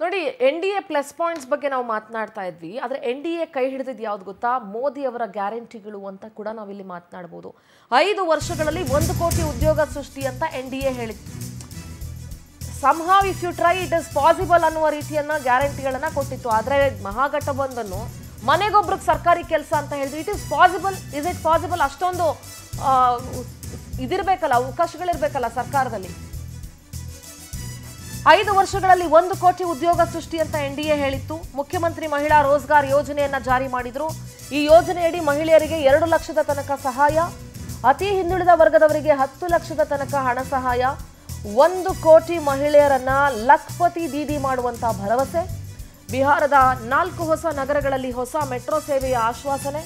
ನೋಡಿ, NDA plus points ಬಗ್ಗೆ ನಾವು ಮಾತನಾಡ್ತಾ ಇದ್ವಿ. ಆದರೆ NDA ಕೈ ಹಿಡಿದಿದ್ದು ಯಾವ್ದು ಗೊತ್ತಾ? ಮೋದಿ ಅವರ ಗ್ಯಾರಂಟಿಗಳು ಅಂತ ಕೂಡ ನಾವಿಲ್ಲಿ ಮಾತನಾಡಬಹುದು. 5 ವರ್ಷಗಳಲ್ಲಿ 1 ಕೋಟಿ ಉದ್ಯೋಗ ಸೃಷ್ಟಿ ಅಂತ NDA ಹೇಳಿತ್ತು. somehow if you try it is possible ಅನ್ನುವ ರೀತಿಯನ್ನ ಗ್ಯಾರಂಟಿಗಳನ್ನ ಕೊಟ್ಟಿತ್ತು. ಆದರೆ ಮಹಾಗಠಬಂಧನ್ ಮನೆಗೊಬ್ರಿಗೆ ಸರ್ಕಾರಿ ಕೆಲಸ ಅಂತ ಹೇಳಿದ್ರು. It is possible? ಅಷ್ಟೊಂದು ಇದಿರಬೇಕಲ್ಲ, ಅವಕಾಶಗಳಿರಬೇಕಲ್ಲ ಸರ್ಕಾರದಲ್ಲಿ. 5 ವರ್ಷಗಳಲ್ಲಿ 1 ಕೋಟಿ ಉದ್ಯೋಗ ಸೃಷ್ಟಿ ಅಂತ NDA ಹೇಳಿತ್ತು. ಮುಖ್ಯಮಂತ್ರಿ ಮಹಿಳಾ ರೋಜ್ಗಾರ್ ಯೋಜನೆಯನ್ನ ಜಾರಿ ಮಾಡಿದ್ರು. ಈ ಯೋಜನೆಯಡಿ ಮಹಿಳೆಯರಿಗೆ 2 ಲಕ್ಷದ ತನಕ ಸಹಾಯ, ಅತಿ ಹಿಂದುಳಿದ ವರ್ಗದವರಿಗೆ 10 ಲಕ್ಷದ ತನಕ ಹಣ ಸಹಾಯ, 1 ಕೋಟಿ ಮಹಿಳೆಯರನ್ನ ಲಖ್ಪತಿ ದೀದಿ ಮಾಡುವಂತ ಭರವಸೆ. ಬಿಹಾರದ 4 ಹೊಸ ನಗರಗಳಲ್ಲಿ ಹೊಸ ಮೆಟ್ರೋ ಸೇವೆಯ ಆಶ್ವಾಸನೆ.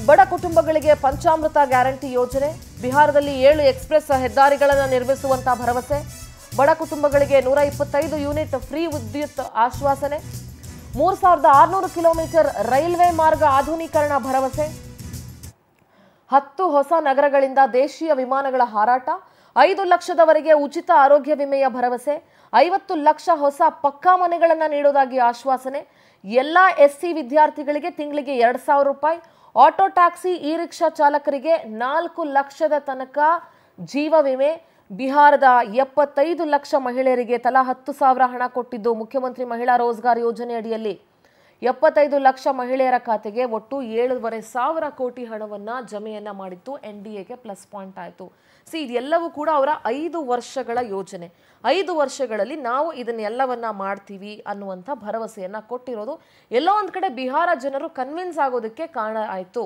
ಬಡ ಕುಟುಂಬಗಳಿಗೆ ಪಂಚಾಮೃತ ಗ್ಯಾರಂಟಿ ಯೋಜನೆ. ಬಿಹಾರದಲ್ಲಿ 7 ಎಕ್ಸ್ಪ್ರೆಸ್ ಹೆದ್ದಾರಿಗಳನ್ನು ನಿರ್ಮಿಸುವಂತ ಭರವಸೆ. ಬಡ ಕುಟುಂಬಗಳಿಗೆ 125 ಯೂನಿಟ್ ಫ್ರೀ ವಿದ್ಯುತ್ ಆಶ್ವಾಸನೆ. 3600 ಕಿಲೋಮೀಟರ್ ರೈಲ್ವೆ ಮಾರ್ಗ ಆಧುನೀಕರಣ ಭರವಸೆ. 10 ಹೊಸ ನಗರಗಳಿಂದ ದೇಶೀಯ ವಿಮಾನಗಳ ಹಾರಾಟ. 5 ಲಕ್ಷದವರೆಗೆ ಉಚಿತ ಆರೋಗ್ಯ ವಿಮೆಯ ಭರವಸೆ. 50 ಲಕ್ಷ ಹೊಸ ಪಕ್ಕಾ ಮನೆಗಳನ್ನು ನೀಡುವುದಾಗಿ ಆಶ್ವಾಸನೆ. ಎಲ್ಲ SC ವಿದ್ಯಾರ್ಥಿಗಳಿಗೆ ತಿಂಗಳಿಗೆ 2000 ರೂಪಾಯಿ. ಆಟೋ ಟ್ಯಾಕ್ಸಿ ಇ ರಿಕ್ಷಾ ಚಾಲಕರಿಗೆ 4 ಲಕ್ಷದ ತನಕ ಜೀವ ವಿಮೆ. ಬಿಹಾರದ 75 ಲಕ್ಷ ಮಹಿಳೆಯರಿಗೆ ತಲಾ 10,000 ಹಣ ಕೊಟ್ಟಿದ್ದು ಮುಖ್ಯಮಂತ್ರಿ ಮಹಿಳಾ ರೋಜ್ಗಾರ್ ಯೋಜನೆ ಅಡಿಯಲ್ಲಿ 75 ಲಕ್ಷ ಮಹಿಳೆಯರ ಖಾತೆಗೆ ಒಟ್ಟು 7,500 ಕೋಟಿ ಹಣವನ್ನ ಜಮೆಯನ್ನ ಮಾಡಿತ್ತು. NDAಗೆ ಪ್ಲಸ್ ಪಾಯಿಂಟ್ ಆಯಿತು. ಇದೆಲ್ಲವೂ ಕೂಡ ಅವರ 5 ವರ್ಷಗಳ ಯೋಜನೆ. 5 ವರ್ಷಗಳಲ್ಲಿ ನಾವು ಇದನ್ನೆಲ್ಲವನ್ನ ಮಾಡ್ತೀವಿ ಅನ್ನುವಂಥ ಭರವಸೆಯನ್ನ ಕೊಟ್ಟಿರೋದು ಎಲ್ಲೋ ಒಂದು ಕಡೆ ಬಿಹಾರ ಜನರು ಕನ್ವಿನ್ಸ್ ಆಗೋದಕ್ಕೆ ಕಾರಣ ಆಯಿತು.